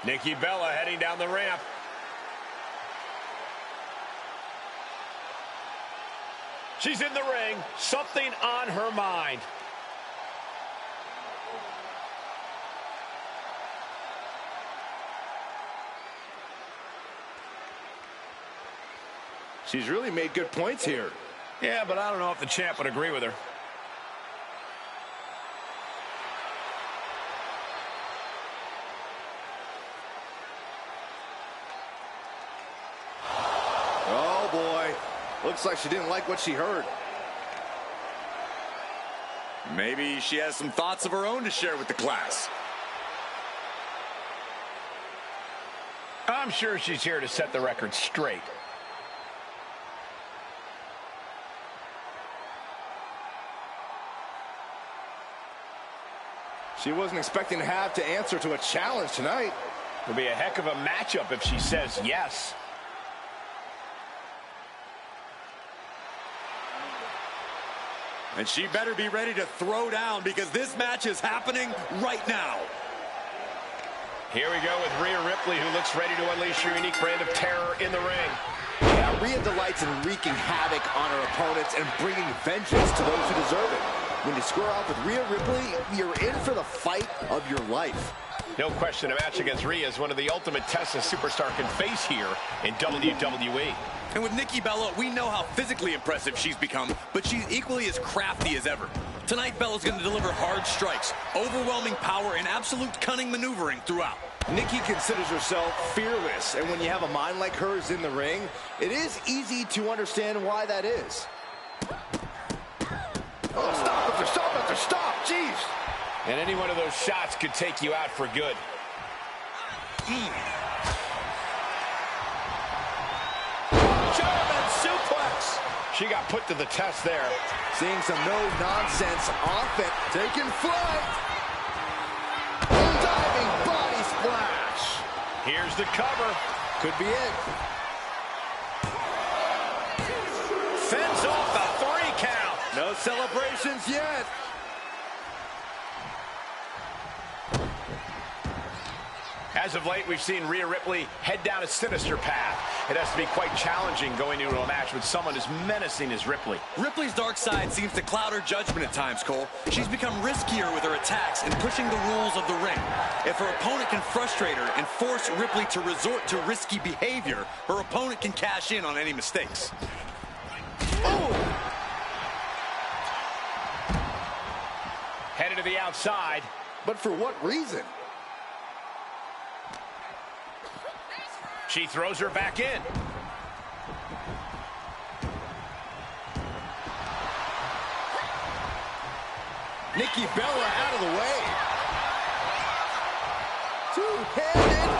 Nikki Bella heading down the ramp. She's in the ring. Something on her mind. She's really made good points here. Yeah, but I don't know if the champ would agree with her. Oh, boy. Looks like she didn't like what she heard. Maybe she has some thoughts of her own to share with the class. I'm sure she's here to set the record straight. She wasn't expecting to have to answer to a challenge tonight. It'll be a heck of a matchup if she says yes. And she better be ready to throw down because this match is happening right now. Here we go with Rhea Ripley, who looks ready to unleash her unique brand of terror in the ring. Yeah, Rhea delights in wreaking havoc on her opponents and bringing vengeance to those who deserve it. When you square off with Rhea Ripley, you're in for the fight of your life. No question, a match against Rhea is one of the ultimate tests a superstar can face here in WWE. And with Nikki Bella, we know how physically impressive she's become, but she's equally as crafty as ever. Tonight, Bella's going to deliver hard strikes, overwhelming power, and absolute cunning maneuvering throughout. Nikki considers herself fearless, and when you have a mind like hers in the ring, it is easy to understand why that is. Oh, stop after stop after stop, jeez. And any one of those shots could take you out for good. German suplex. She got put to the test there. Seeing some no-nonsense offense. Taking flight. Diving body splash. Here's the cover. Could be it. Fends off the 3 count. No celebrations yet. As of late, we've seen Rhea Ripley head down a sinister path. It has to be quite challenging going into a match with someone as menacing as Ripley. Ripley's dark side seems to cloud her judgment at times, Cole. She's become riskier with her attacks and pushing the rules of the ring. If her opponent can frustrate her and force Ripley to resort to risky behavior, her opponent can cash in on any mistakes. Oh! Headed to the outside. But for what reason? She throws her back in. Nikki Bella out of the way. Two-handed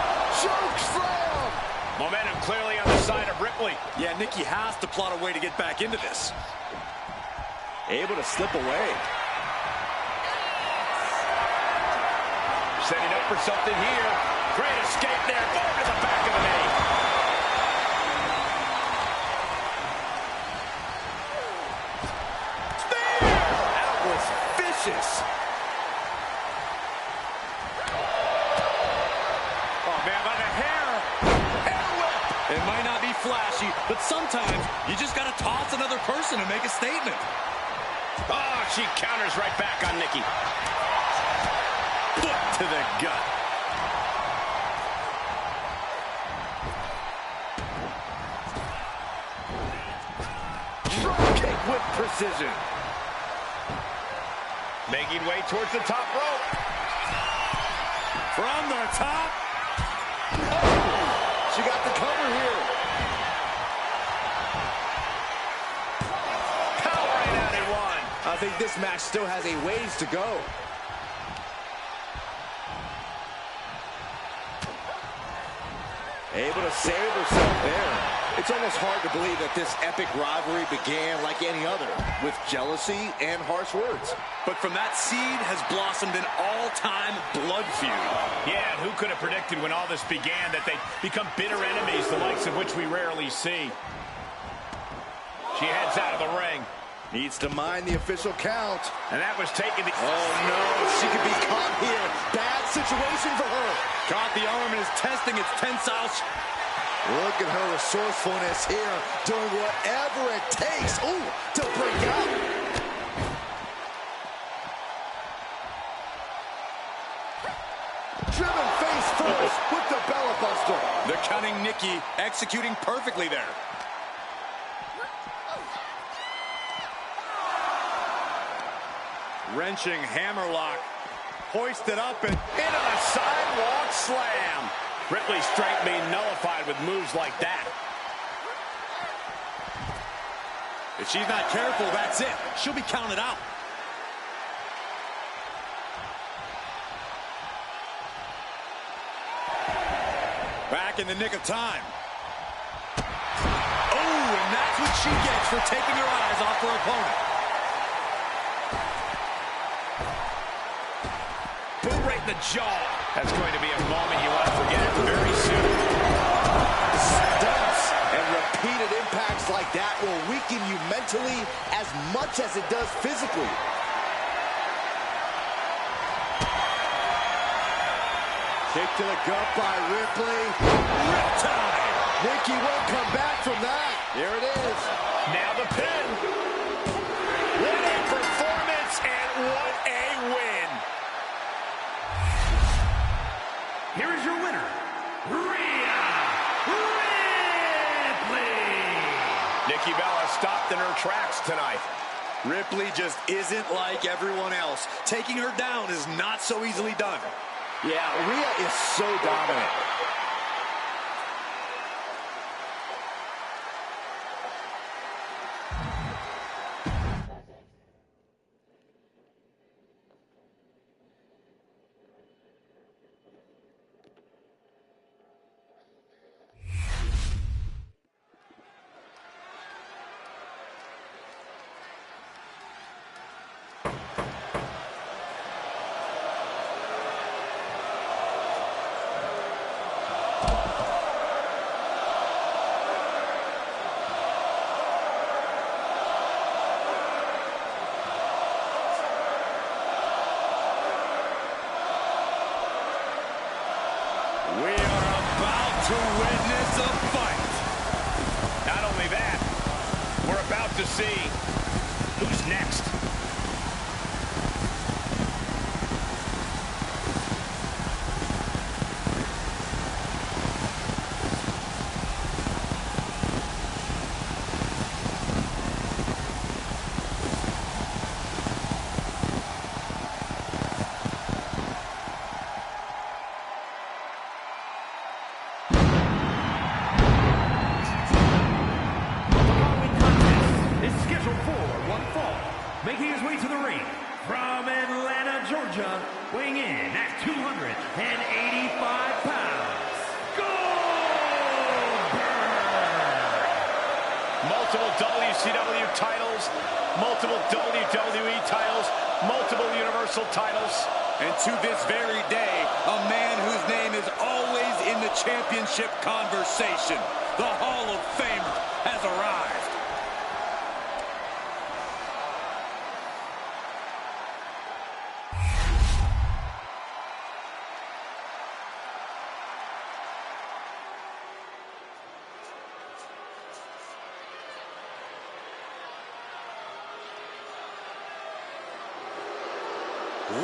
choke slam. Momentum clearly on the side of Ripley. Yeah, Nikki has to plot a way to get back into this. Able to slip away. Setting up for something here. Great escape there. Boom to the back of the knee. Spear! That was vicious. Oh, man, by the hair. Hair whip. It might not be flashy, but sometimes you just got to toss another person to make a statement. Oh, she counters right back on Nikki. Foot to the gut. Drop kick with precision. Making way towards the top rope. From the top. Oh, she got the cover here. Powering out in one. I think this match still has a ways to go. Able to save herself there. It's almost hard to believe that this epic rivalry began like any other, with jealousy and harsh words. But from that seed has blossomed an all-time blood feud. Yeah, and who could have predicted when all this began that they'd become bitter enemies, the likes of which we rarely see. She heads out of the ring. Needs to mind the official count. And that was taken. Oh, no. She could be caught here. Bad situation for her. Caught the arm and is testing its tensile. Look at her resourcefulness here, doing whatever it takes, to break out. Driven face first with the Bella Buster. The cunning Nikki executing perfectly there. Wrenching hammerlock. Hoisted up and into the sidewalk slam. Ripley's strength being nullified with moves like that. If she's not careful, that's it. She'll be counted out. Back in the nick of time. Oh, and that's what she gets for taking her eyes off her opponent. Boot right in the jaw. That's going to be a moment you want to forget very soon. Stunts and repeated impacts like that will weaken you mentally as much as it does physically. Kick to the gut by Ripley. Riptide. Nikki won't come back from that. Here it is. Now the pin. What a performance and what a win. Here is your winner, Rhea Ripley. Nikki Bella stopped in her tracks tonight. Ripley just isn't like everyone else. Taking her down is not so easily done. Yeah, Rhea is so dominant. We are about to witness a fight. Not only that, we're about to see who's next. Making his way to the ring from Atlanta, Georgia, weighing in at 285 pounds, Goldberg! Multiple WCW titles, multiple WWE titles, multiple Universal titles. And to this very day, a man whose name is always in the championship conversation. The Hall of Famer has arrived.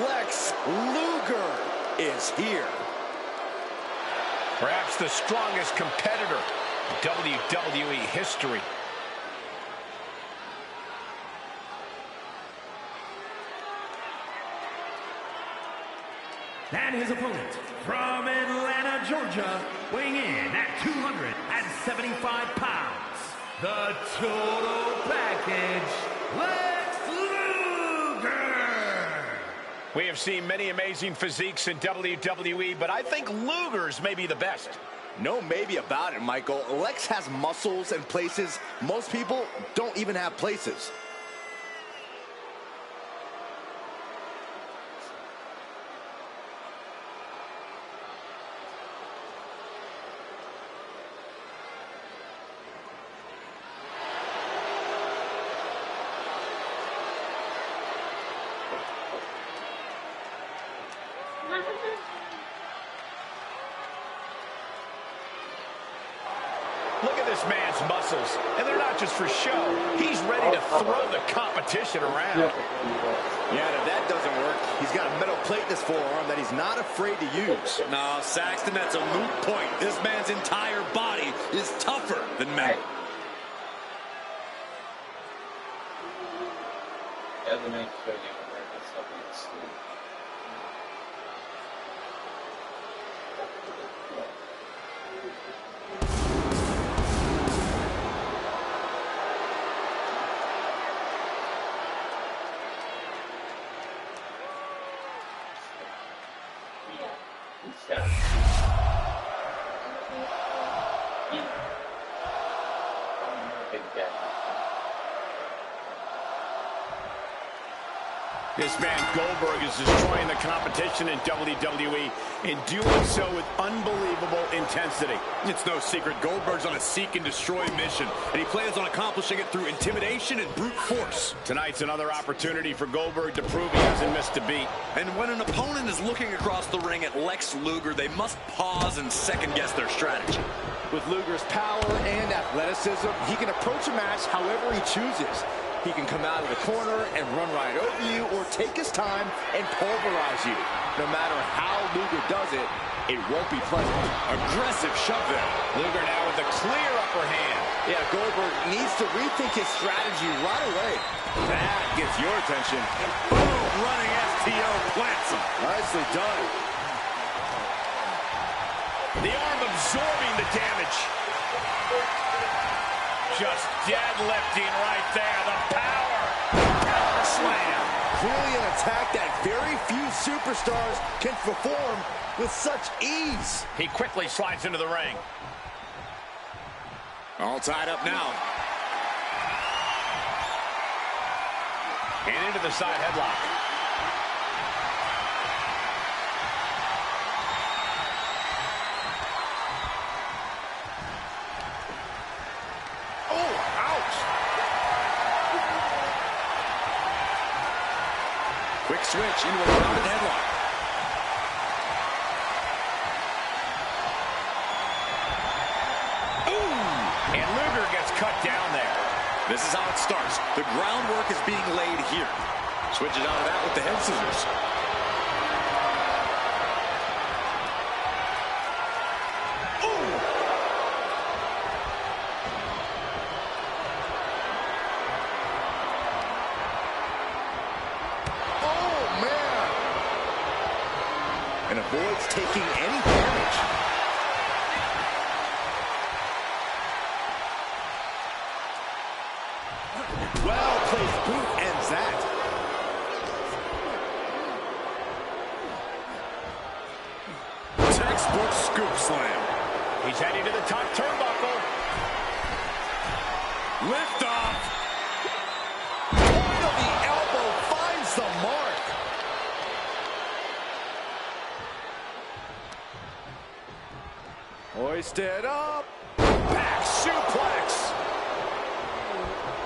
Lex Luger is here. Perhaps the strongest competitor in WWE history. And his opponent from Atlanta, Georgia, weighing in at 275 pounds, the total package, Lex Luger! We have seen many amazing physiques in WWE, but I think Luger's may be the best. No maybe about it, Michael. Lex has muscles and places most people don't even have places. Look at this man's muscles, and they're not just for show. He's ready to throw the competition around. Yeah, and if that doesn't work, he's got a metal plate in his forearm that he's not afraid to use. No, Saxton, that's a moot point. This man's entire body is tougher than metal. This man Goldberg is destroying the competition in WWE and doing so with unbelievable intensity. It's no secret Goldberg's on a seek and destroy mission, and he plans on accomplishing it through intimidation and brute force. Tonight's another opportunity for Goldberg to prove he hasn't missed a beat. And when an opponent is looking across the ring at Lex Luger, they must pause and second-guess their strategy. With Luger's power and athleticism, he can approach a match however he chooses. He can come out of the corner and run right over you, or take his time and pulverize you. No matter how Luger does it, it won't be pleasant. Aggressive shove there. Luger now with a clear upper hand. Yeah, Goldberg needs to rethink his strategy right away. That gets your attention. Boom, running STO plants him. Nicely done. The arm absorbing the damage. Just deadlifting right there. The power. Power slam. Clearly an attack that very few superstars can perform with such ease. He quickly slides into the ring. All tied up now. And into the side headlock. Quick switch into a grounded headlock. Ooh! And Luger gets cut down there. This is how it starts. The groundwork is being laid here. Switches out of that with the head scissors. And avoids taking any damage. Well-placed boot ends that. Textbook scoop slam. He's heading to the top turnbuckle. Lift off. Point of the elbow finds the mark. Hoisted up. Back suplex.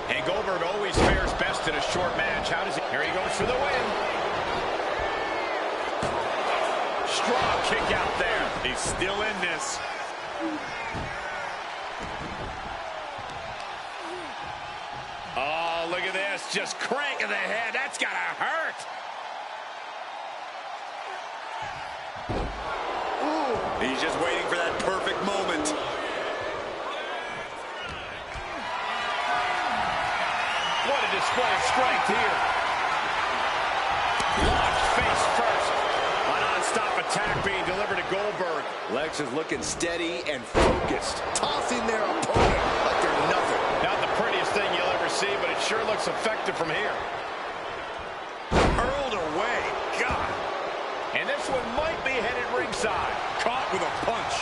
And Goldberg always fares best in a short match. How does he? Here he goes for the win. Strong kick out there. He's still in this. Oh, look at this. Just cranking the head. That's gotta hurt. He's just waiting for that perfect moment. What a display of strength here. Launched face first. A non-stop attack being delivered to Goldberg. Lex is looking steady and focused, tossing their opponent like they're nothing. Not the prettiest thing you'll ever see, but it sure looks effective from here. Hurled away. God. And this one might be headed ringside. Caught with a punch.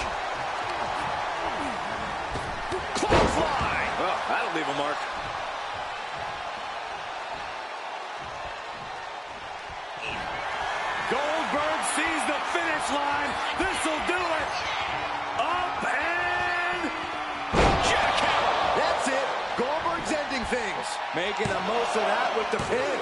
Clothesline. Oh, that'll leave a mark. Goldberg sees the finish line. This'll do it. Up and jackhammer. That's it. Goldberg's ending things. Making the most of that with the pin.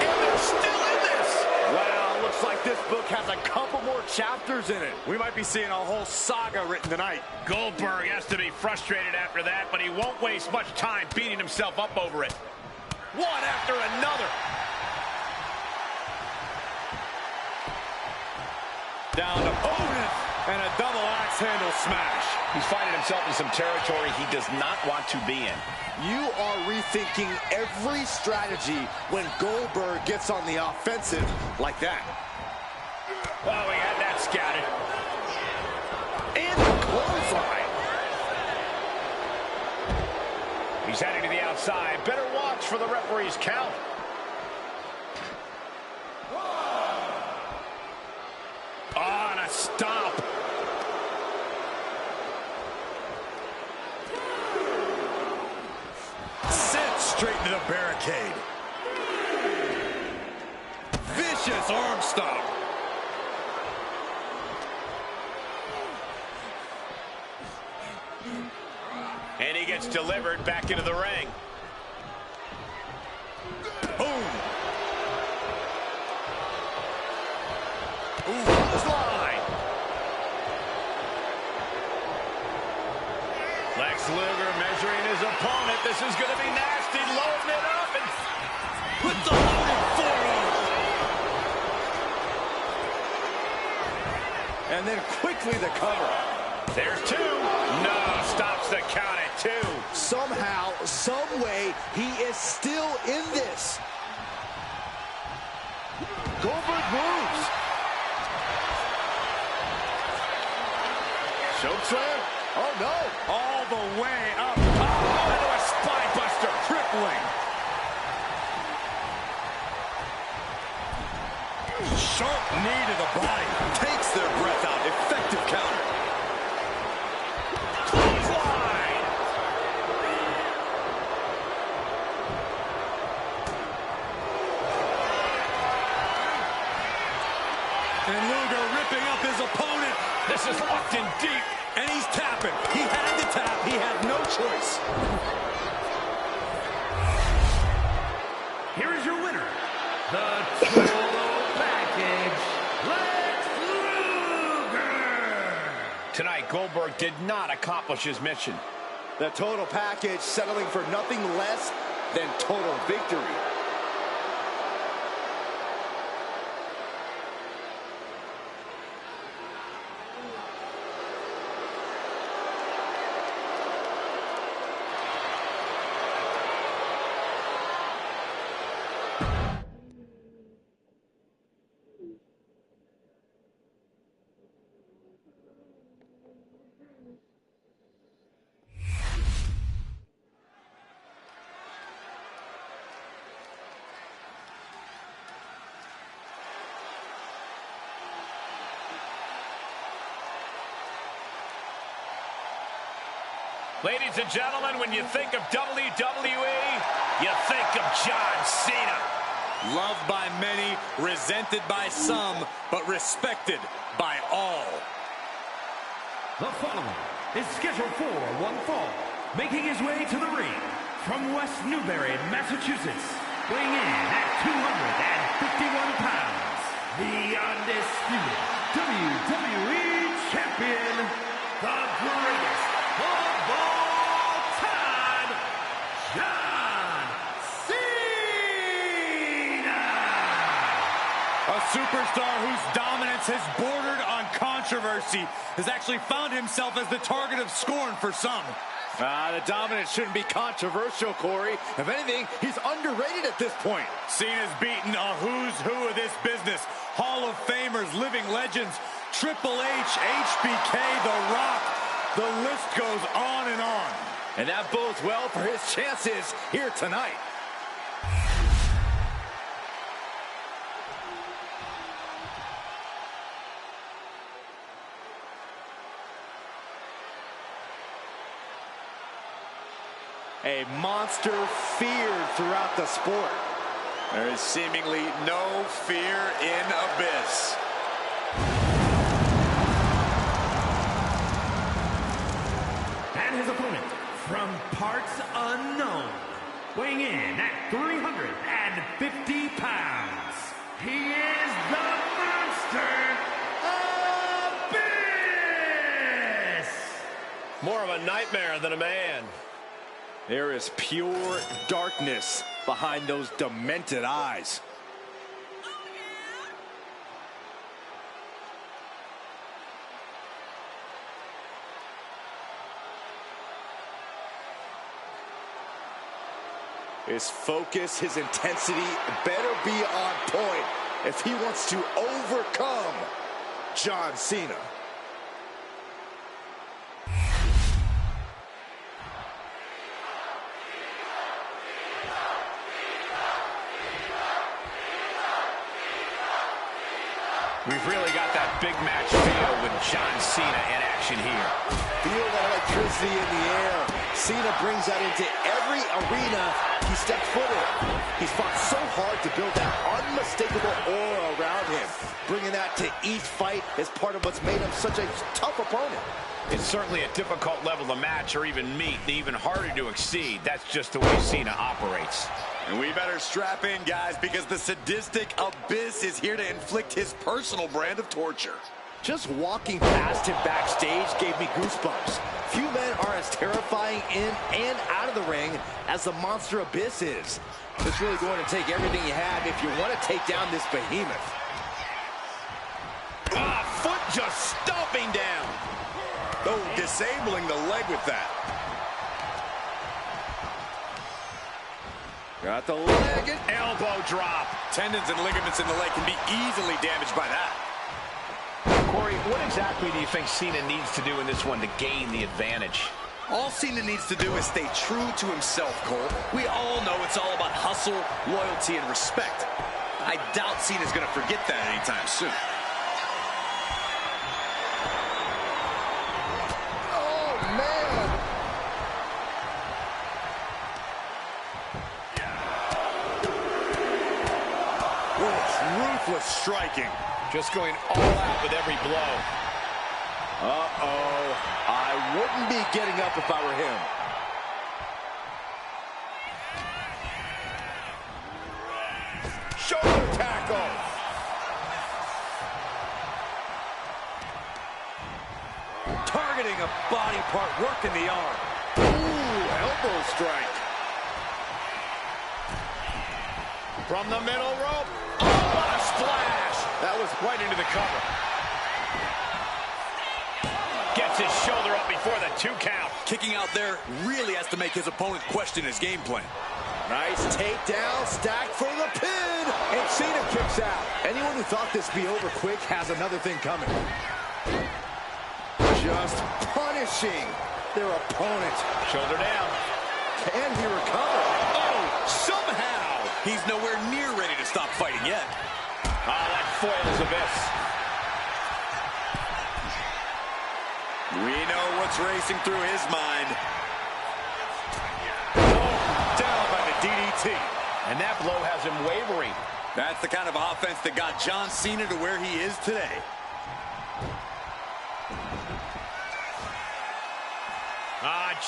And they're still in this. Well, looks like this book has a couple more chapters in it. We might be seeing a whole saga written tonight. Goldberg has to be frustrated after that, but he won't waste much time beating himself up over it. One after another. Down opponent and a double axe handle smash. He's finding himself in some territory he does not want to be in. You are rethinking every strategy when Goldberg gets on the offensive like that. Oh, we had that scouted. And the clothesline. He's heading to the outside. Better watch for the referee's count. Oh, and a stomp. Sent straight into the barricade. Vicious arm stomp. And he gets delivered back into the ring. Boom. Clothesline. Lex Luger measuring his opponent. This is going to be nasty. Loading it up and With the loaded forearm. And then quickly the cover. there's two. No, stops the count at two. Somehow, some way, he is still in this. Goldberg moves. Choke slam? Oh, no. All the way up. Oh, into a spine buster. Crippling. Sharp knee to the body. Takes their breath out. Effective counter. Clothesline. And Luger ripping up his opponent. This is locked in deep. And he's tapping. He had to tap. He had no choice. Here is your winner, the Total Package, Lex Luger. Tonight, Goldberg did not accomplish his mission. The Total Package settling for nothing less than total victory. Ladies and gentlemen, when you think of WWE, you think of John Cena. Loved by many, resented by some, but respected by all. The following is scheduled for one fall, making his way to the ring from West Newbury, Massachusetts, weighing in at 251 pounds, the undisputed WWE Champion, the greatest of all time, John Cena! A superstar whose dominance has bordered on controversy has actually found himself as the target of scorn for some. The dominance shouldn't be controversial, Corey. If anything, he's underrated at this point. Cena's beaten a who's who of this business. Hall of Famers, living legends, Triple H, HBK, The Rock. The list goes on and on. And that bodes well for his chances here tonight. A monster feared throughout the sport. There is seemingly no fear in Abyss. And his opponent, from parts unknown, weighing in at 350 pounds, he is the Monster Mr. Abyss! More of a nightmare than a man. There is pure darkness behind those demented eyes. His focus, his intensity better be on point if he wants to overcome John Cena. We've really got that big match feel with John Cena in action here. Feel that electricity in the air. Cena brings that into every arena he steps foot in. He's fought so hard to build that unmistakable aura around him. Bringing that to each fight is part of what's made him such a tough opponent. It's certainly a difficult level to match or even meet, even harder to exceed. That's just the way Cena operates. And we better strap in, guys, because the sadistic Abyss is here to inflict his personal brand of torture. Just walking past him backstage gave me goosebumps. Few men are as terrifying in and out of the ring as the monster Abyss is. It's really going to take everything you have if you want to take down this behemoth. Foot just stomping down. Oh, disabling the leg with that. Got the leg and Elbow drop. Tendons and ligaments in the leg can be easily damaged by that. Corey, what exactly do you think Cena needs to do in this one to gain the advantage? All Cena needs to do is stay true to himself, Cole. We all know it's all about hustle, loyalty, and respect. I doubt Cena's going to forget that anytime soon. oh man! Ruthless striking. Just going all out with every blow. Uh-oh. I wouldn't be getting up if I were him. Shoulder tackle. Targeting a body part, working the arm. Ooh, elbow strike. From the middle rope. Oh, what a splash. That was right into the cover. Gets his shoulder up before the 2 count. Kicking out there really has to make his opponent question his game plan. Nice takedown, stacked for the pin, and Cena kicks out. Anyone who thought this be over quick has another thing coming. Just punishing their opponent. Shoulder down. Can he recover? Oh, somehow. He's nowhere near ready to stop fighting yet. That foils Abyss. We know what's racing through his mind. Down by the DDT. And that blow has him wavering. That's the kind of offense that got John Cena to where he is today.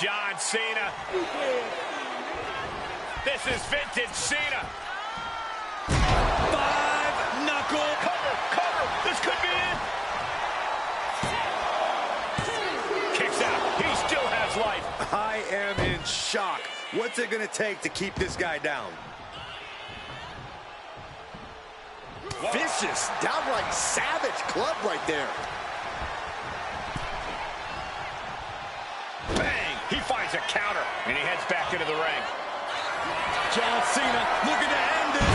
John Cena. This is vintage Cena. 5-knuckle. Cover. This could be it. Kicks out. He still has life. I am in shock. What's it going to take to keep this guy down? Vicious, downright savage club right there. Bang! He finds a counter, and he heads back into the ring. John Cena looking to end this.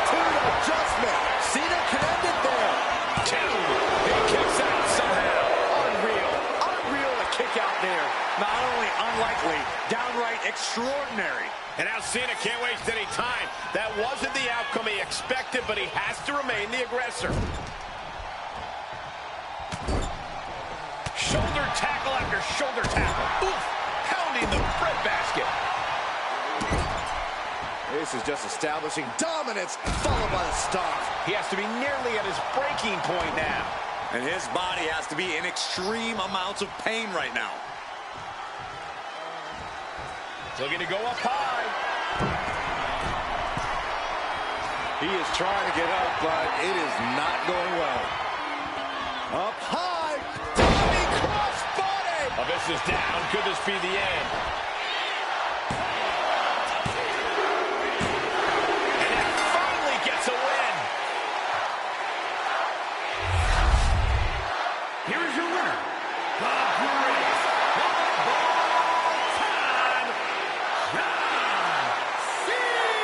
Attitude adjustment. Cena can end it there. 2. He kicks out somehow. Unreal to kick out there. Not only unlikely, downright extraordinary. And now Cena can't waste any time. That wasn't the outcome he expected, but he has to remain the aggressor. Shoulder tackle after shoulder tackle. Oof! Pounding the breadbasket. This is just establishing dominance, followed by the stomp. He has to be nearly at his breaking point now. And his body has to be in extreme amounts of pain right now. Looking to go up high. He is trying to get up, but it is not going well. Up high, diving crossbody. Oh, this is down. Could this be the end? And that finally gets a win. Here is your winner, the greatest of all time, John Cena.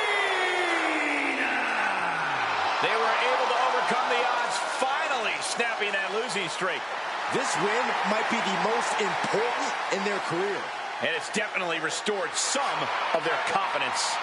They were able to overcome the odds, finally snapping that losing streak. This win might be the most important in their career. And it's definitely restored some of their confidence.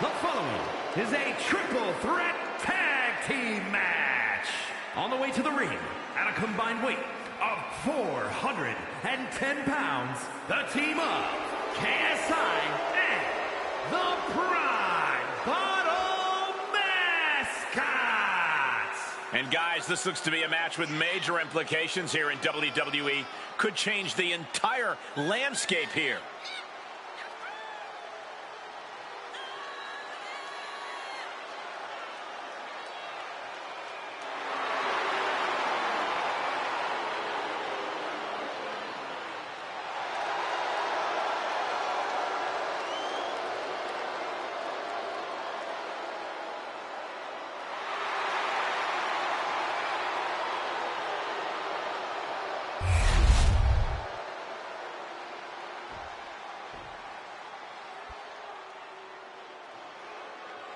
The following is a triple threat tag team match. On the way to the ring, at a combined weight of 410 pounds, the team of KSI and the Prime Bottle Mascots. And guys, this looks to be a match with major implications here in WWE. Could change the entire landscape here.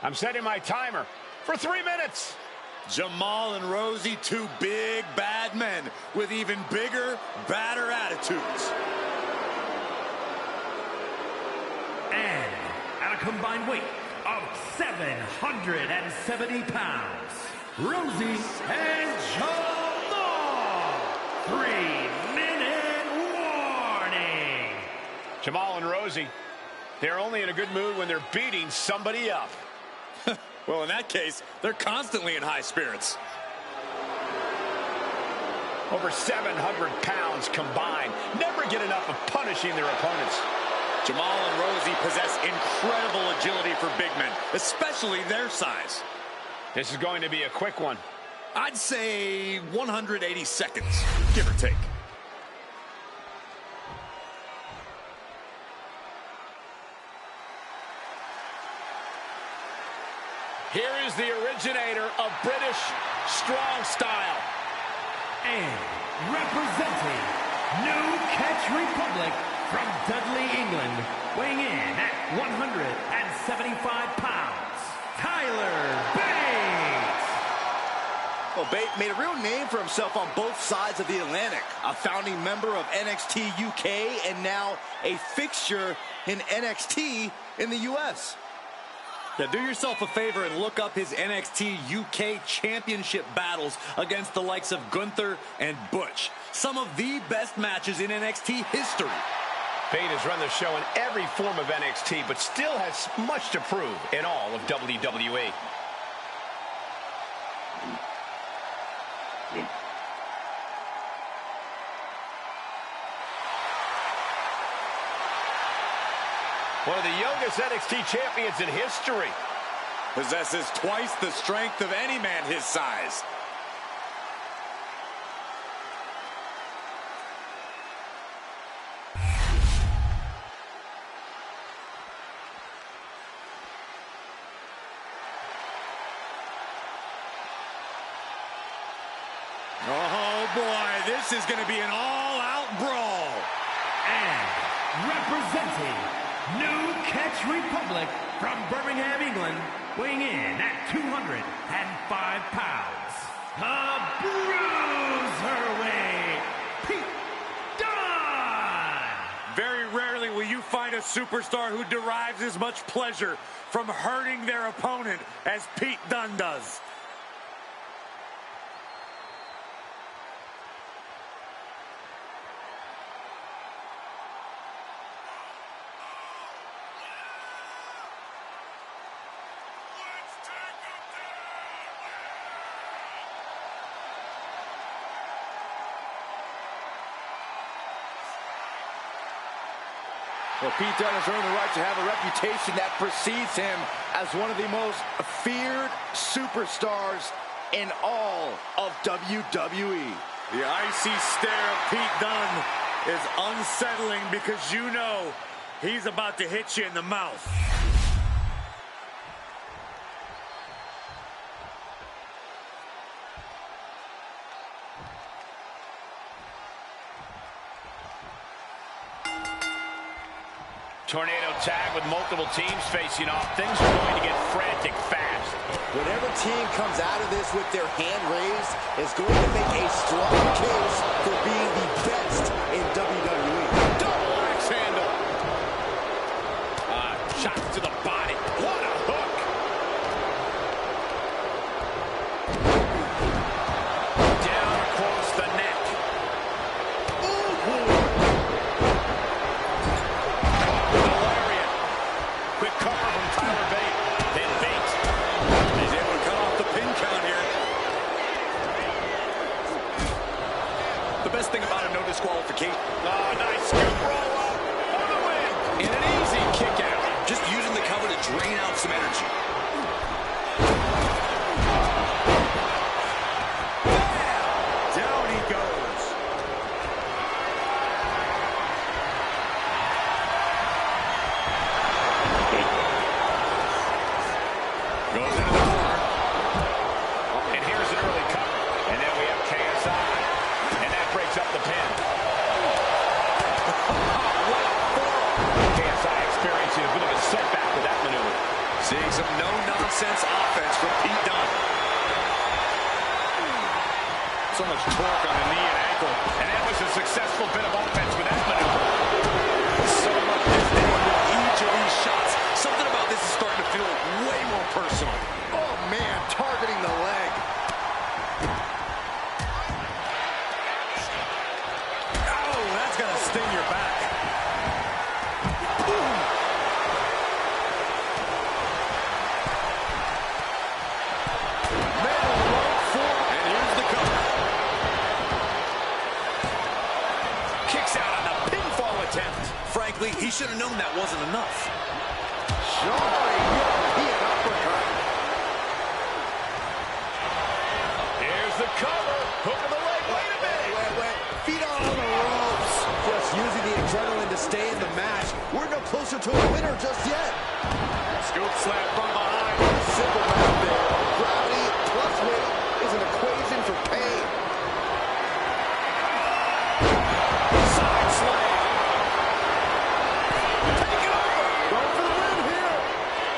I'm setting my timer for 3 minutes. Jamal and Rosie, two big, bad men with even bigger, badder attitudes. And at a combined weight of 770 pounds, Rosie and Jamal. 3-minute warning. Jamal and Rosie, they're only in a good mood when they're beating somebody up. Well, in that case, they're constantly in high spirits. Over 700 pounds combined. Never get enough of punishing their opponents. Jamal and Rosie possess incredible agility for big men, especially their size. This is going to be a quick one. I'd say 180 seconds, give or take. Here is the originator of British strong style. And representing New Catch Republic from Dudley, England, weighing in at 175 pounds, Tyler Bates. Well, Bates made a real name for himself on both sides of the Atlantic. A founding member of NXT UK and now a fixture in NXT in the US. Yeah, do yourself a favor and look up his NXT UK championship battles against the likes of Gunther and Butch. Some of the best matches in NXT history. Bate has run the show in every form of NXT, but still has much to prove in all of WWE. One of the youngest NXT champions in history. Possesses twice the strength of any man his size. Oh boy, this is going to be an all-out brawl. And representing New Catch Republic from Birmingham, England, weighing in at 205 pounds, the Bruiserweight, Pete Dunne. Very rarely will you find a superstar who derives as much pleasure from hurting their opponent as Pete Dunne does. Well, Pete Dunne has earned the right to have a reputation that precedes him as one of the most feared superstars in all of WWE. The icy stare of Pete Dunne is unsettling because you know he's about to hit you in the mouth. Tornado tag with multiple teams facing off. Things are going to get frantic fast. Whatever team comes out of this with their hand raised is going to make a strong case for being the best in WWE. Double axe handle. Shot to the body. What a hook. Down across the neck. Quick cover from Tyler Bate. Then Bate. He's able to cut off the pin count here. The best thing about a no disqualification. Oh, nice scoop roll up on the win. And an easy kick out. Just using the cover to drain out some energy. Down he goes. Goes into the corner. And here's an early cover. And then we have KSI. And that breaks up the pin. KSI experiencing a bit of a setback with that maneuver. Seeing some no-nonsense offense from Pete Dunne. So much torque on the knee and ankle. And that was a successful bit of offense with that maneuver. So much disdain with each of these shots. Something about this is starting to feel way more personal. Oh, man, targeting the leg. Oh, that's going to sting your back. And here's the cover. Kicks out on the pinfall attempt. Frankly, he should have known that wasn't enough. Jarring European uppercut. Here's the cover. Hook of the leg. Wait a minute. Wait. Feet on the ropes. Just using the adrenaline to stay in the match. We're no closer to a winner just yet. Scoop slap from behind. Simple math there. Gravity plus weight is an equation for pain. Side slam. Take it over. Going for the win here.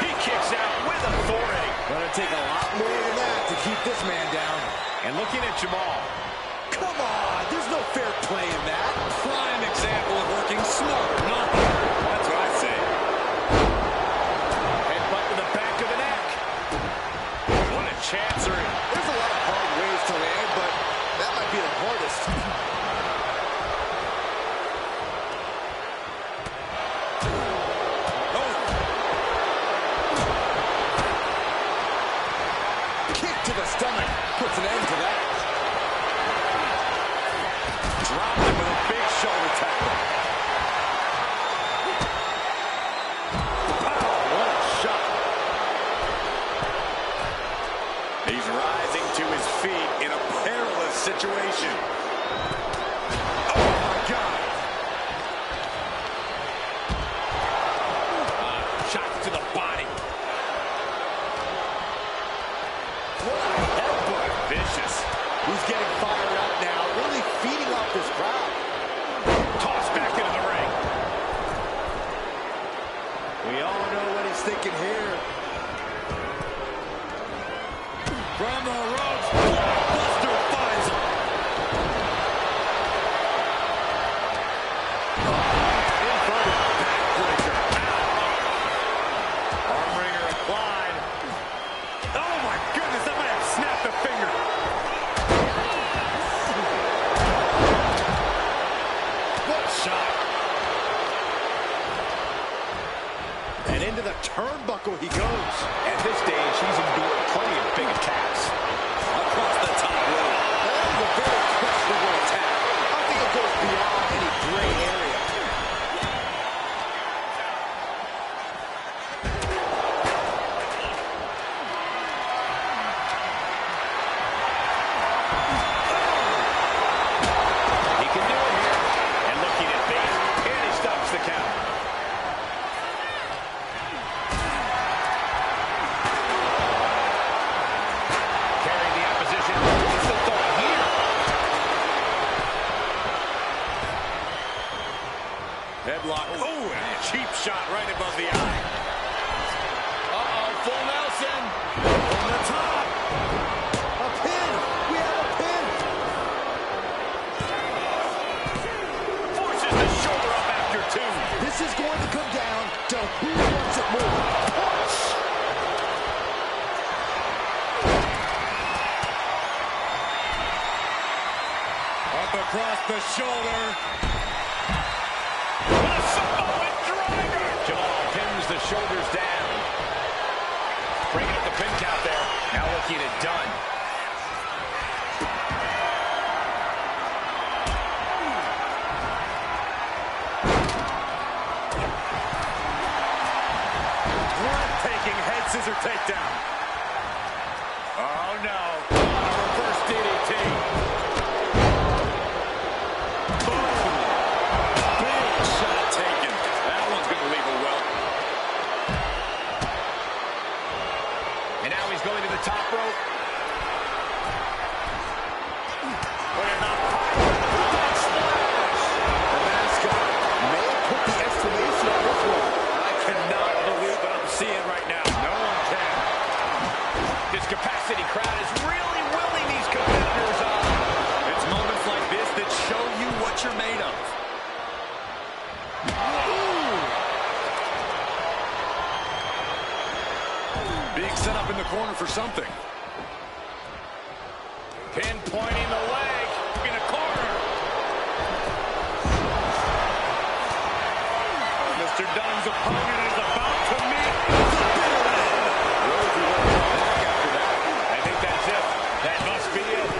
He kicks out with authority. Gonna take a lot more than that to keep this man down. And looking at Jamal. Come on, there's no fair play in that. Prime example of working smarter, not harder. That's what I say. Headbutt to the back of the neck. What a chancery. There's a lot of hard ways to land, but that might be the hardest. Kick to the stomach puts an end to that. Dropped him with a big shoulder tackle. Wow, what a shot. He's rising to his feet in a perilous situation. Oh, my God. Shots to the body. What a headbutt. Vicious. He's getting fired up now, really feeding off this crowd. Tossed back into the ring. We all know what he's thinking here. From the ropes, Buster finds him. Inverted backbreaker. Armringer applied. Oh, my goodness, that might have snapped a finger. What shot. And into the turnbuckle he goes. At this stage, he's endured plenty of big attacks. Across the top rope. That is a very questionable attack. I think it goes beyond any gray area. who wants it more? Punch! Up across the shoulder. A Samoan driver. Jamal pins the shoulders down. Breaking up the pin count there. Now looking at done. Breathtaking head scissor takedown. Oh no. A reverse DDT. Boom. Big shot taken. That one's going to leave a welt. And now he's going to the top rope. Look at how high. Splash. The mascot may have put the exclamation on this one. I cannot believe what I'm seeing right now. No one can. This capacity crowd is really willing these competitors on. It's moments like this that show you what you're made of. Being set up in the corner for something. Pinpointing the leg in a corner. Mr. Dunn's opponent is about to meet the bitter end. Rosie went back after that. I think that's it. That must be it.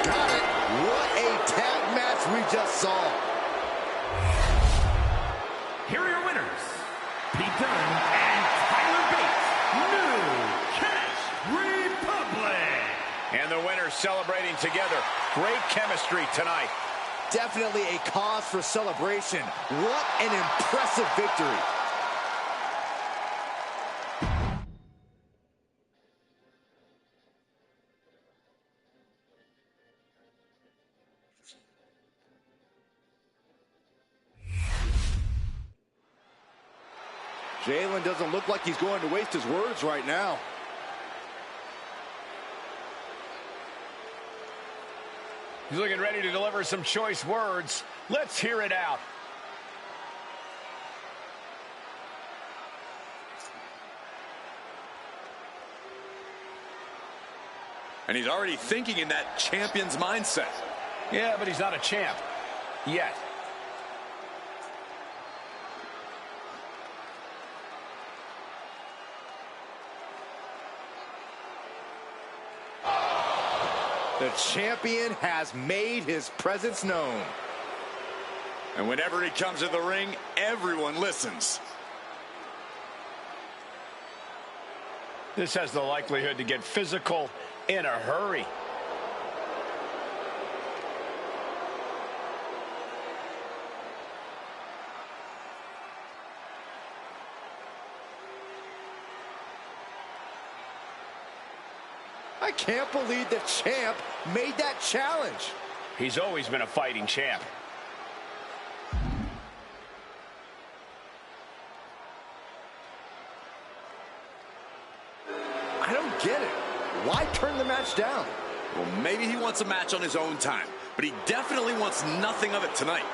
Got it. What a tag match we just saw. Here are your winners, Pete Dunne and Tyler Bates, New Cash Republic. And the winners celebrating together. Great chemistry tonight. Definitely a cause for celebration. What an impressive victory. Jalen doesn't look like he's going to waste his words right now. He's looking ready to deliver some choice words. Let's hear it out. And he's already thinking in that champion's mindset. Yeah, but he's not a champ. Yet. The champion has made his presence known. And whenever he comes to the ring, everyone listens. This has the likelihood to get physical in a hurry. I can't believe the champ made that challenge. He's always been a fighting champ. I don't get it. Why turn the match down? Well, maybe he wants a match on his own time, but he definitely wants nothing of it tonight.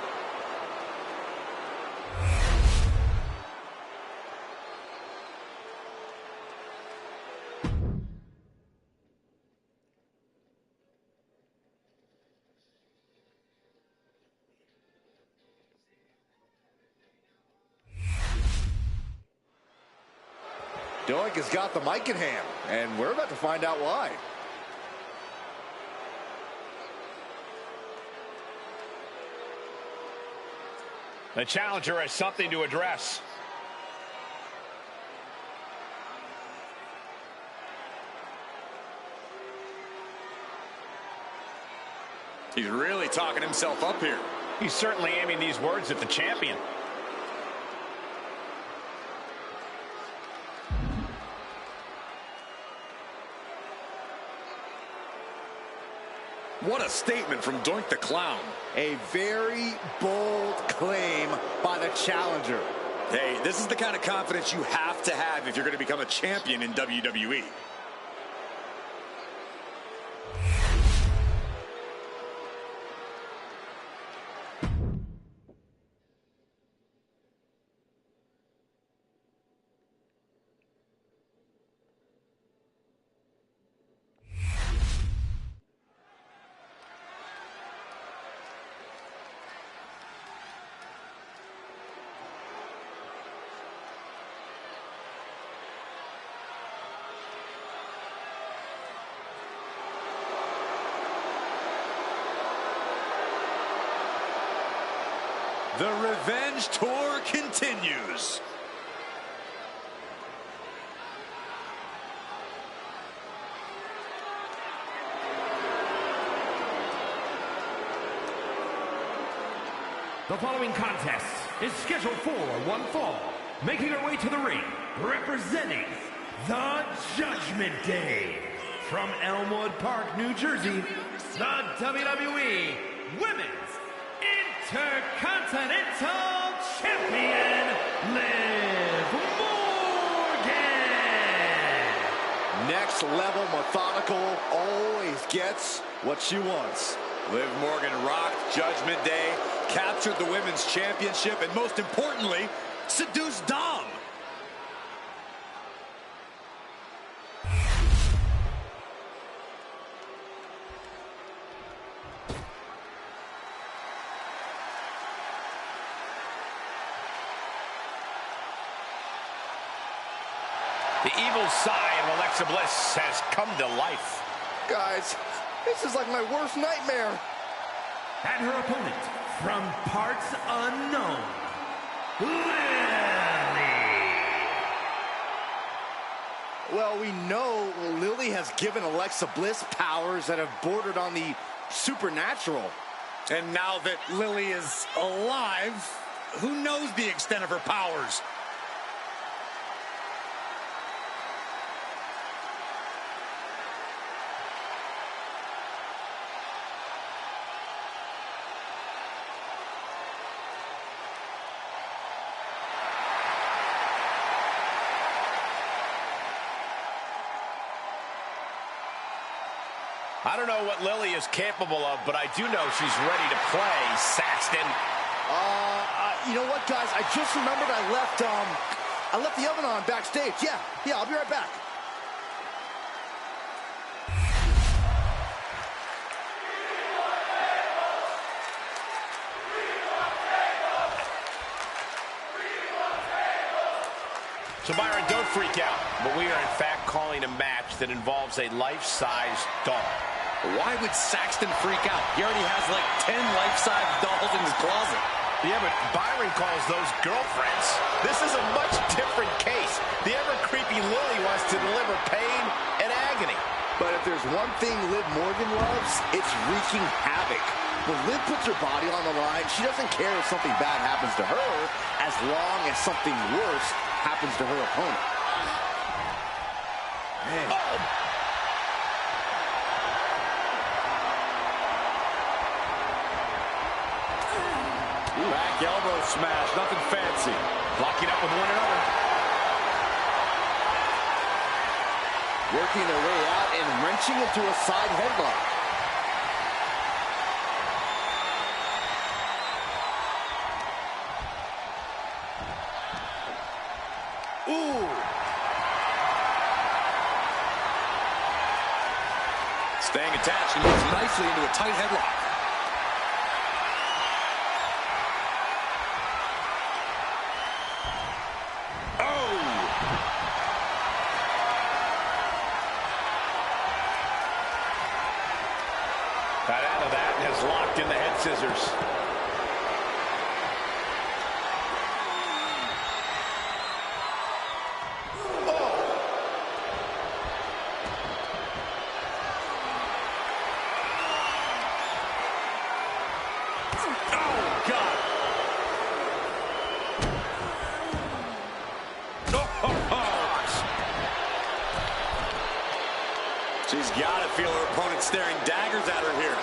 Doink has got the mic in hand, and we're about to find out why. The challenger has something to address. He's really talking himself up here. He's certainly aiming these words at the champion. What a statement from Doink the Clown. A very bold claim by the challenger. Hey, this is the kind of confidence you have to have if you're going to become a champion in WWE. The revenge tour continues. The following contest is scheduled for one fall. Making her way to the ring, representing the Judgment Day. From Elmwood Park, New Jersey, the WWE Women's Intercontinental Champion, Liv Morgan. Next level methodical, always gets what she wants. Liv Morgan rocked Judgment Day, captured the Women's Championship, and most importantly, seduced Dom. The evil side of Alexa Bliss has come to life. Guys, this is like my worst nightmare. And her opponent, from parts unknown, Lily. Well, we know Lily has given Alexa Bliss powers that have bordered on the supernatural. And now that Lily is alive, who knows the extent of her powers? I don't know what Lily is capable of, but I do know she's ready to play, Saxton. You know what, guys? I just remembered I left the oven on backstage. Yeah, I'll be right back. So, Byron, don't freak out, but we are in fact calling a match that involves a life-size doll. Why would Saxton freak out? He already has like 10 life-size dolls in his closet. Yeah, but Byron calls those girlfriends. This is a much different case. The ever-creepy Lily wants to deliver pain and agony. But if there's one thing Liv Morgan loves, it's wreaking havoc. When Liv puts her body on the line, she doesn't care if something bad happens to her, as long as something worse happens to her opponent. Man. Oh. Back elbow smash, nothing fancy. Locking up with one another. Working their way out and wrenching into a side headlock. Ooh. Staying attached and moves nicely into a tight headlock. Got out of that and has locked in the head scissors. She's got to feel her opponent staring daggers at her here.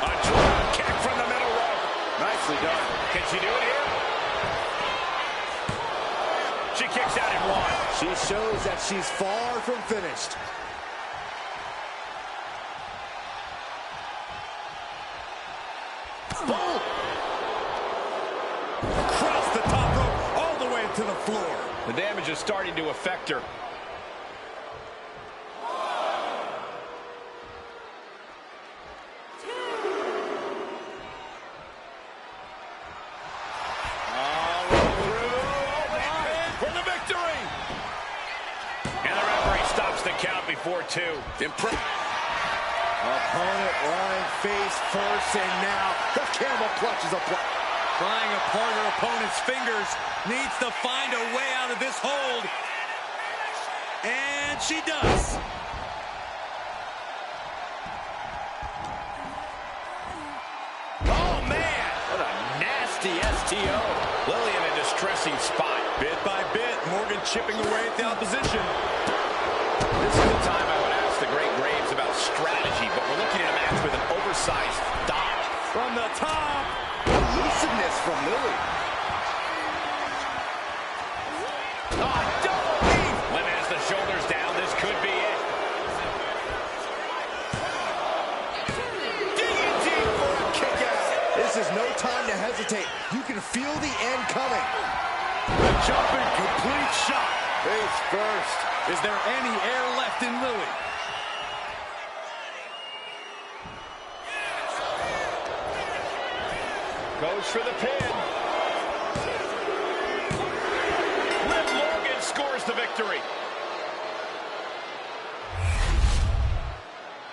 A drop kick from the middle rope. Nicely done. Can she do it here? She kicks out in one. She shows that she's far from finished. Boom! Across the top rope, all the way to the floor. The damage is starting to affect her. Count before two. Opponent lying face first, and now the camel clutches a block. Prying apart her opponent's fingers, needs to find a way out of this hold. And she does. Oh, man! What a nasty STO. Lily in a distressing spot. Bit by bit, Morgan chipping away at the opposition. This is the time I would ask the great Graves about strategy, but we're looking at a match with an oversized dot. From the top. Elusiveness from Lily. Oh, double knee! Lim has the shoulders down. This could be it. Digging deep for a kick out. This is no time to hesitate. You can feel the end coming. The jumping complete shot. Face first. Is there any air left in Lily? Goes for the pin. Liv Morgan scores the victory.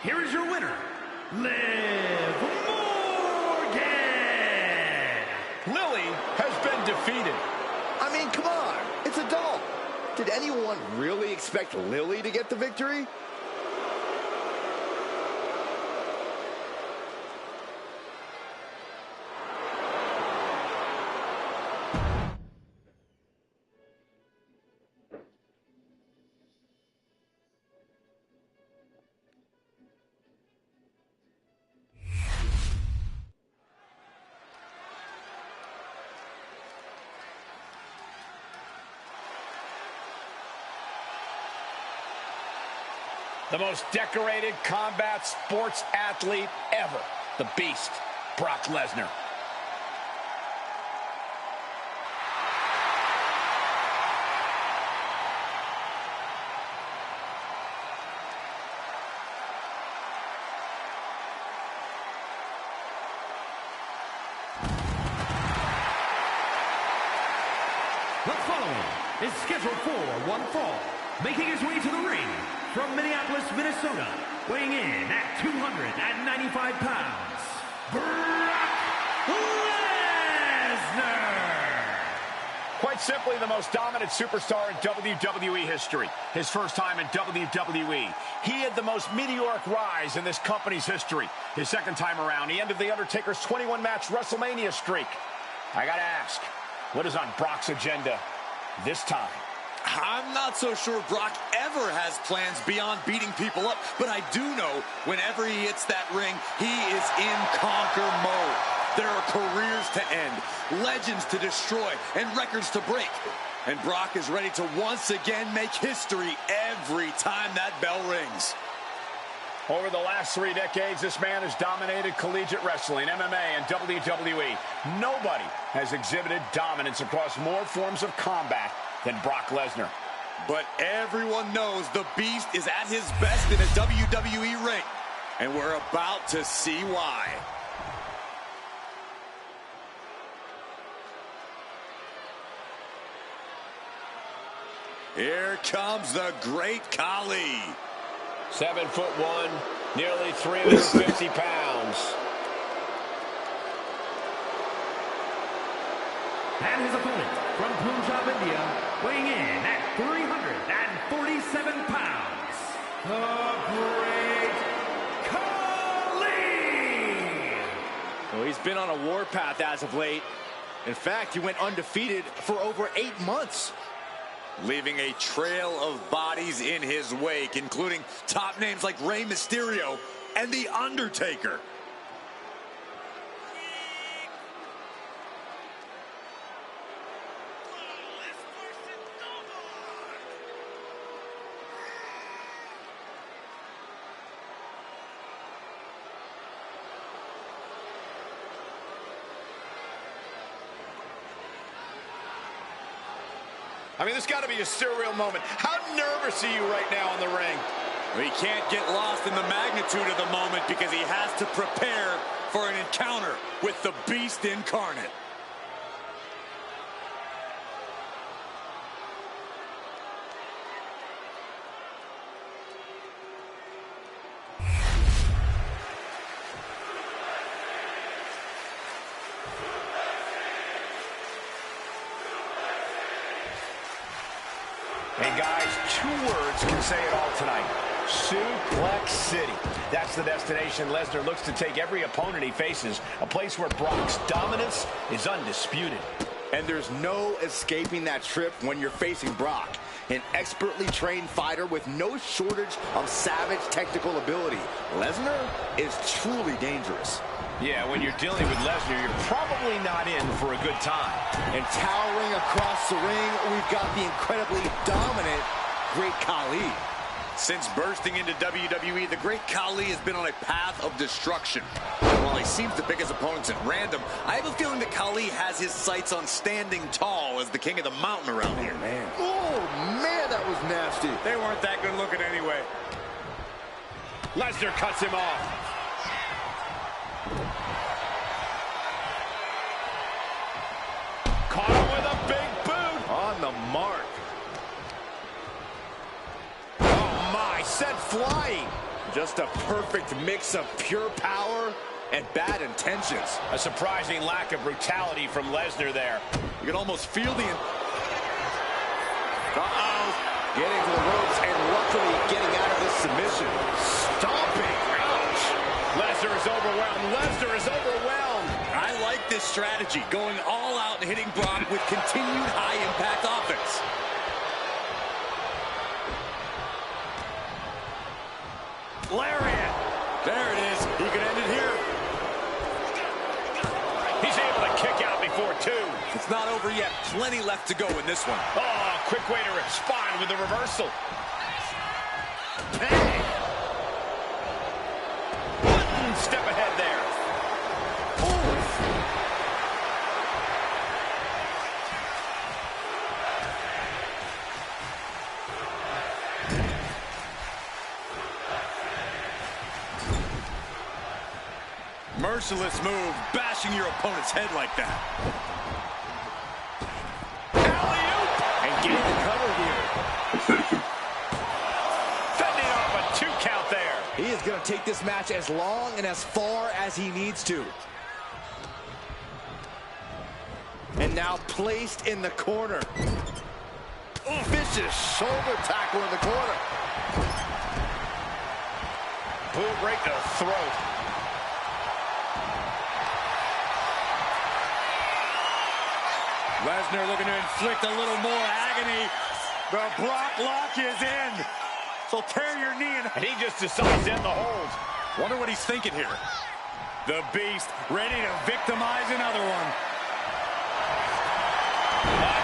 Here is your winner, Liv Morgan. Lily has been defeated. I mean, come on. It's a doll. Did anyone really expect Lily to get the victory? The most decorated combat sports athlete ever. The Beast, Brock Lesnar. The following is scheduled for one fall, making his way to the ring from Minneapolis, Minnesota, weighing in at 295 pounds, Brock Lesnar! Quite simply, the most dominant superstar in WWE history. His first time in WWE. He had the most meteoric rise in this company's history. His second time around, he ended The Undertaker's 21-match WrestleMania streak. I gotta ask, what is on Brock's agenda this time? I'm not so sure Brock ever has plans beyond beating people up, but I do know whenever he hits that ring, he is in conquer mode. There are careers to end, legends to destroy, and records to break. And Brock is ready to once again make history every time that bell rings. Over the last 3 decades, this man has dominated collegiate wrestling, MMA, and WWE. Nobody has exhibited dominance across more forms of combat than Brock Lesnar. But everyone knows the Beast is at his best in a WWE ring. And we're about to see why. Here comes the Great Khali. 7'1", nearly 350 pounds. And his opponent from Punjab, India, weighing in at 347 pounds, the Great Khali! Well, he's been on a warpath as of late. In fact, he went undefeated for over 8 months. Leaving a trail of bodies in his wake, including top names like Rey Mysterio and The Undertaker. I mean, this got to be a surreal moment. How nervous are you right now in the ring? He can't get lost in the magnitude of the moment because he has to prepare for an encounter with the Beast incarnate. And guys, 2 words can say it all tonight. Suplex City. That's the destination Lesnar looks to take every opponent he faces, a place where Brock's dominance is undisputed. And there's no escaping that trip when you're facing Brock, an expertly trained fighter with no shortage of savage technical ability. Lesnar is truly dangerous. Yeah, when you're dealing with Lesnar, you're probably not in for a good time. And towering across the ring, we've got the incredibly dominant Great Khali. Since bursting into WWE, the Great Khali has been on a path of destruction. While he seems to pick his opponents at random, I have a feeling that Khali has his sights on standing tall as the king of the mountain around here. Oh, man, that was nasty. They weren't that good looking anyway. Lesnar cuts him off. Caught him with a big boot. On the mark. Sent flying. Just a perfect mix of pure power and bad intentions. A surprising lack of brutality from Lesnar there. You can almost feel the... Getting to the ropes and luckily getting out of this submission. Stomping. Ouch. Lesnar is overwhelmed. Lesnar is overwhelmed. I like this strategy, going all out and hitting Brock with continued high-impact offense. Lariat. There it is. He could end it here. He's able to kick out before 2. It's not over yet. Plenty left to go in this one. Oh, quick way to respond with the reversal. Bang. 1 step ahead there. Merciless move, bashing your opponent's head like that. Alley-oop. And getting the cover here. Fending off a 2 count there. He is going to take this match as long and as far as he needs to. And now placed in the corner. Vicious shoulder tackle in the corner. Boot right to the throat. Lesnar looking to inflict a little more agony. The Brock lock is in. So tear your knee And he just decides to end the hold. Wonder what he's thinking here. The Beast ready to victimize another one.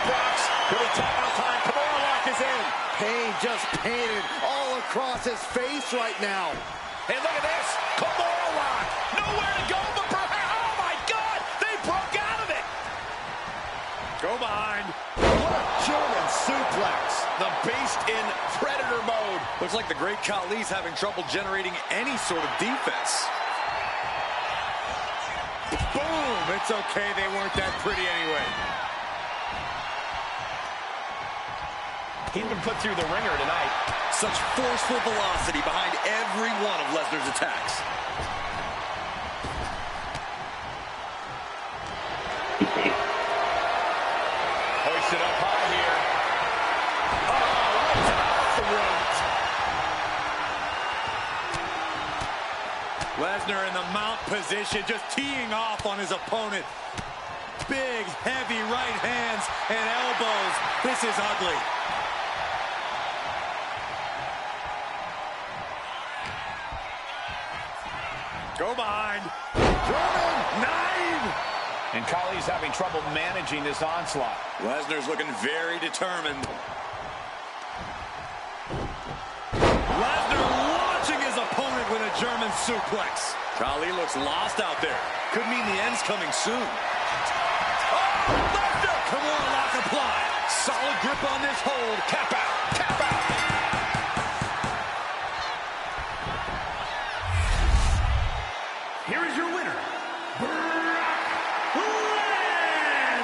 Brock's really timeout time. Kimura lock is in. Pain just painted all across his face right now. And look at this. Kimura lock. Nowhere to go but perhaps. Oh my God. They broke out of it. Go behind. What a German suplex. The Beast in Predator mode. Looks like the Great Khali's having trouble generating any sort of defense. Boom. It's okay. They weren't that pretty anyway. He's been put through the ringer tonight. Such forceful velocity behind every one of Lesnar's attacks. Hoisted up high here. Oh, right off the ropes. Lesnar in the mount position, just teeing off on his opponent. Big, heavy right hands and elbows. This is ugly. Go behind. German 9. And Khali's having trouble managing this onslaught. Lesnar's looking very determined. Lesnar launching his opponent with a German suplex. Khali looks lost out there. Could mean the end's coming soon. Oh, Lesnar! Kimura lock applied. Solid grip on this hold. Tap out. Tap out. Here is your winner, Brock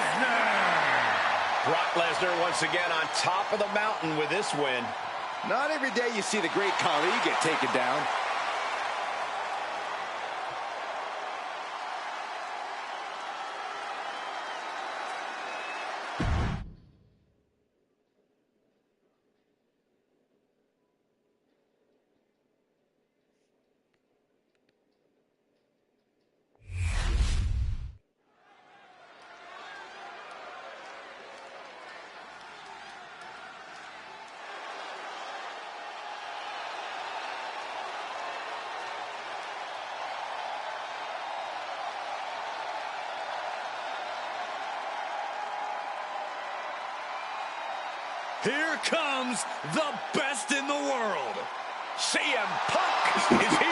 Lesnar. Brock Lesnar once again on top of the mountain with this win. Not every day you see the Great Khali get taken down. Here comes the best in the world. CM Punk is here.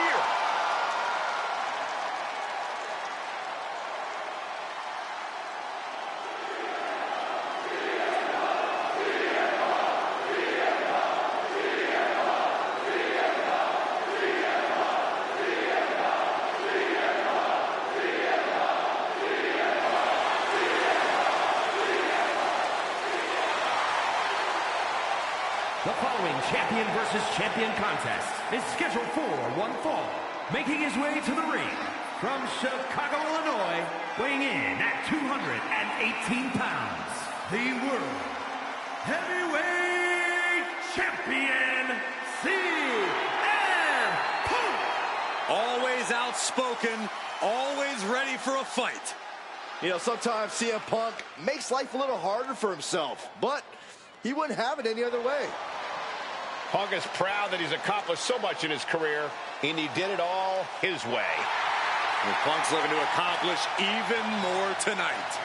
The following champion versus champion contest is scheduled for one fall. Making his way to the ring from Chicago, Illinois, weighing in at 218 pounds, the World Heavyweight Champion, CM Punk. Always outspoken, always ready for a fight. You know, sometimes CM Punk makes life a little harder for himself, but he wouldn't have it any other way. Punk is proud that he's accomplished so much in his career, and he did it all his way. And Punk's looking to accomplish even more tonight.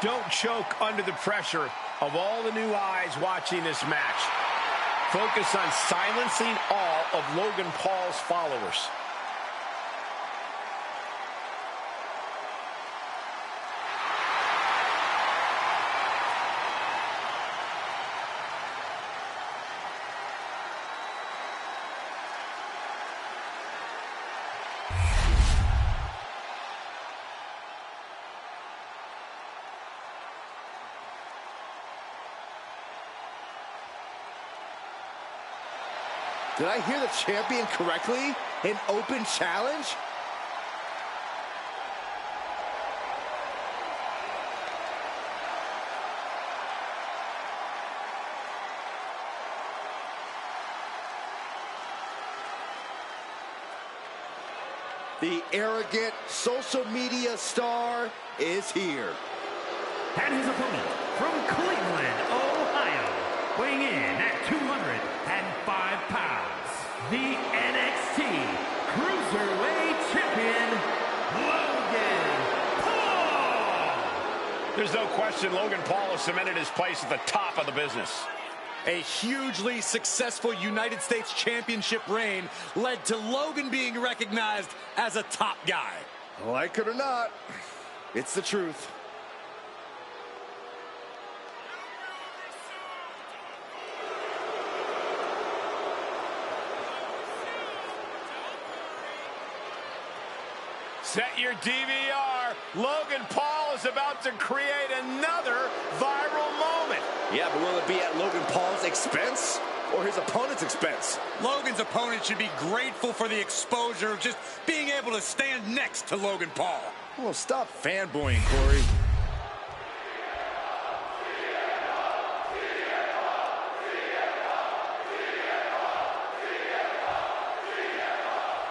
Don't choke under the pressure of all the new eyes watching this match. Focus on silencing all of Logan Paul's followers. Did I hear the champion correctly? An open challenge? The arrogant social media star is here. And his opponent from Cleveland, Ohio, weighing in at 205 pounds, the NXT Cruiserweight Champion, Logan Paul. There's no question Logan Paul has cemented his place at the top of the business. A hugely successful United States Championship reign led to Logan being recognized as a top guy. Like it or not, it's the truth. Set your DVR. Logan Paul is about to create another viral moment. Yeah, but will it be at Logan Paul's expense or his opponent's expense? Logan's opponent should be grateful for the exposure of just being able to stand next to Logan Paul. Well, stop fanboying, Corey.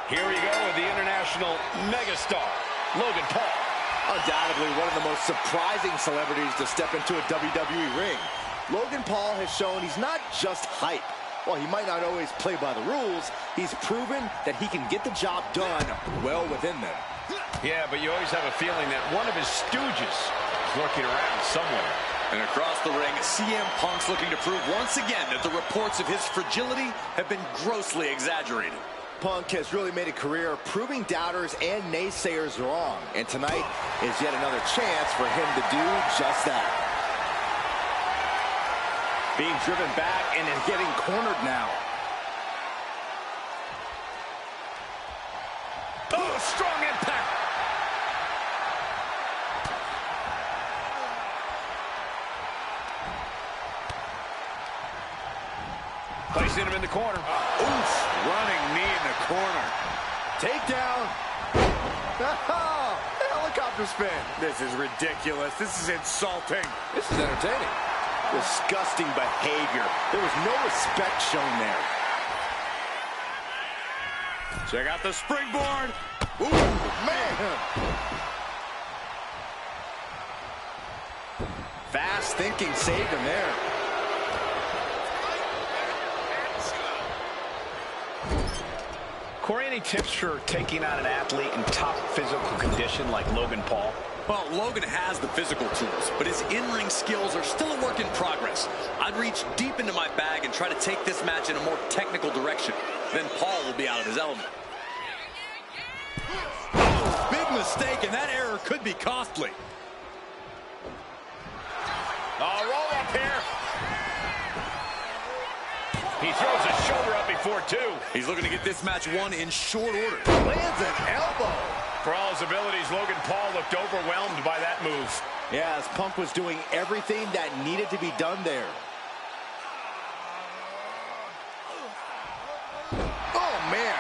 Here we go with the international megastar, Logan Paul. Undoubtedly one of the most surprising celebrities to step into a WWE ring. Logan Paul has shown he's not just hype. While he might not always play by the rules, he's proven that he can get the job done well within them. Yeah, but you always have a feeling that one of his stooges is lurking around somewhere. And across the ring, CM Punk's looking to prove once again that the reports of his fragility have been grossly exaggerated. Punk has really made a career of proving doubters and naysayers wrong. And tonight is yet another chance for him to do just that. Being driven back and is getting cornered now. Oh, strong impact. Placing him in the corner. Oof, running knee in the corner. Takedown. Oh, helicopter spin. This is ridiculous. This is insulting. This is entertaining. Disgusting behavior. There was no respect shown there. Check out the springboard. Ooh, man. Fast thinking saved him there. Corey, any tips for taking on an athlete in top physical condition like Logan Paul? Well, Logan has the physical tools, but his in-ring skills are still a work in progress. I'd reach deep into my bag and try to take this match in a more technical direction. Then Paul will be out of his element. Oh, big mistake, and that error could be costly. Roll up here. He throws a shoulder up before two. He's looking to get this match won in short order. Lands an elbow. For all his abilities, Logan Paul looked overwhelmed by that move. Yeah, as Punk was doing everything that needed to be done there. Oh, man.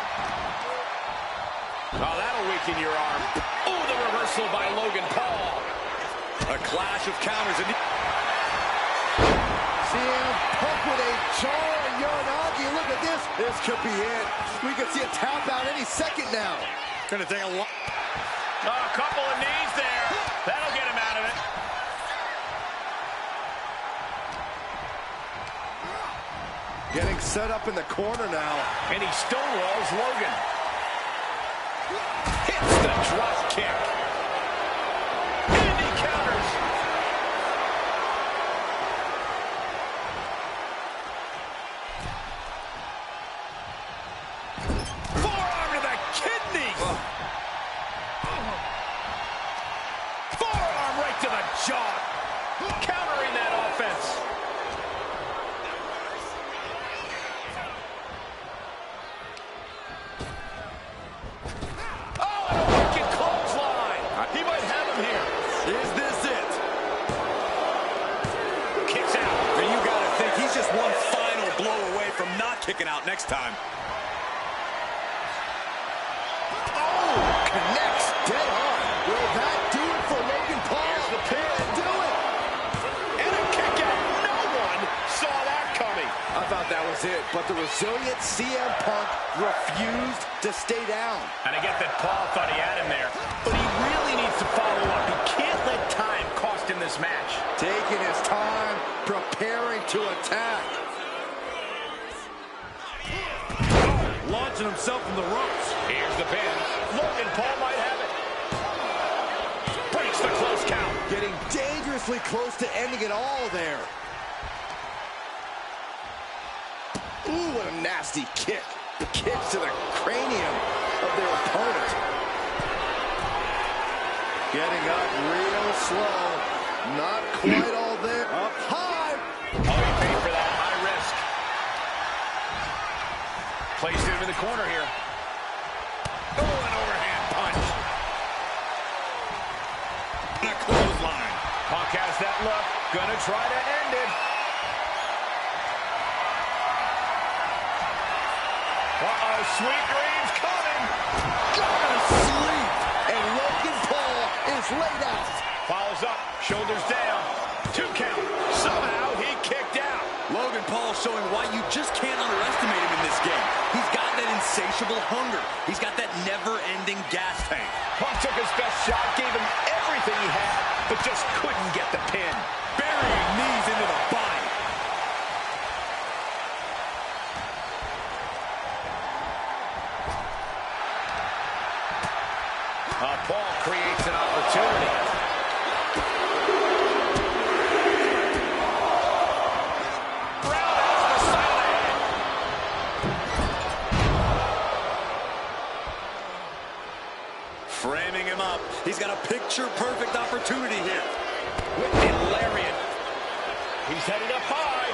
Oh, that'll weaken your arm. Oh, the reversal by Logan Paul. A clash of counters. And CM Punk with a jaw and Uranagi. Look at this. This could be it. We could see a tap out any second now. Gonna take a lot. A couple of knees there. That'll get him out of it. Getting set up in the corner now. And he stonewalls Logan. Hits the drop kick. And he counters. Forearm to the kidneys. Forearm right to the jaw. Countering that offense. Kicking out next time. Oh, connects dead on. Will that do it for Logan Paul? Here's the pin. Do it. And a kick out. No one saw that coming. I thought that was it, but the resilient CM Punk refused to stay down. And I get that Paul thought he had him there, but he really needs to follow up. He can't let time cost him this match. Taking his time, preparing to attack. Launching himself from the ropes. Here's the pin. Logan Paul might have it. Breaks the close count. Getting dangerously close to ending it all there. Ooh, what a nasty kick. Kicks to the cranium of their opponent. Getting up real slow. Not quite all there. Up high. Oh, he paid for that high risk. Placed him in the corner here. Oh, an overhand punch. And a clothesline. Punk has that look. Gonna try to end it. Uh-oh, sweet dreams coming. Gonna sleep. And Logan Paul is laid out. Follows up, shoulders down. 2 count. Somehow he kicked out. Logan Paul showing why you just can't underestimate him in this game. He's got that insatiable hunger. He's got that never-ending gas tank. Punk took his best shot, gave him everything he had, but just couldn't get the pin. Burying knees into the body. Paul creates an opportunity. Framing him up. He's got a picture-perfect opportunity here. With a lariat. He's headed up high.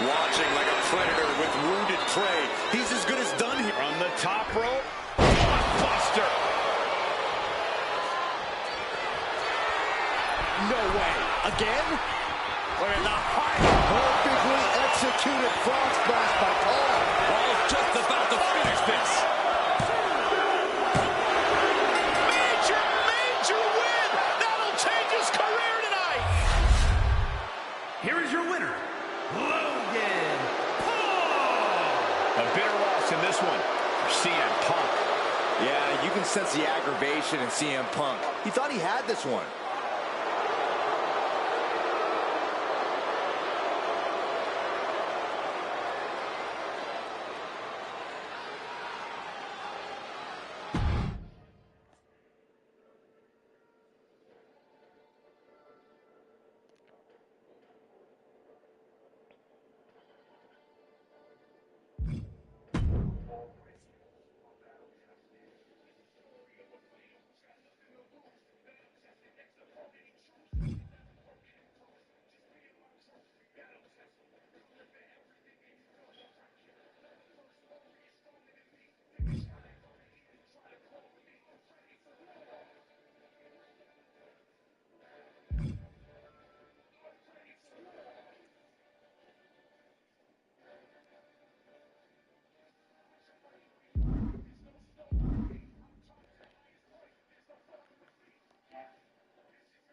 Watching like a predator with wounded prey. He's as good as done here. From the top rope. Buster. No way. Again? Look at the high. Perfectly executed frog splash by Paul. Paul's just about to finish this. Major win. That'll change his career tonight. Here is your winner, Logan Paul. A bitter loss in this one for CM Punk. Yeah, you can sense the aggravation in CM Punk. He thought he had this one.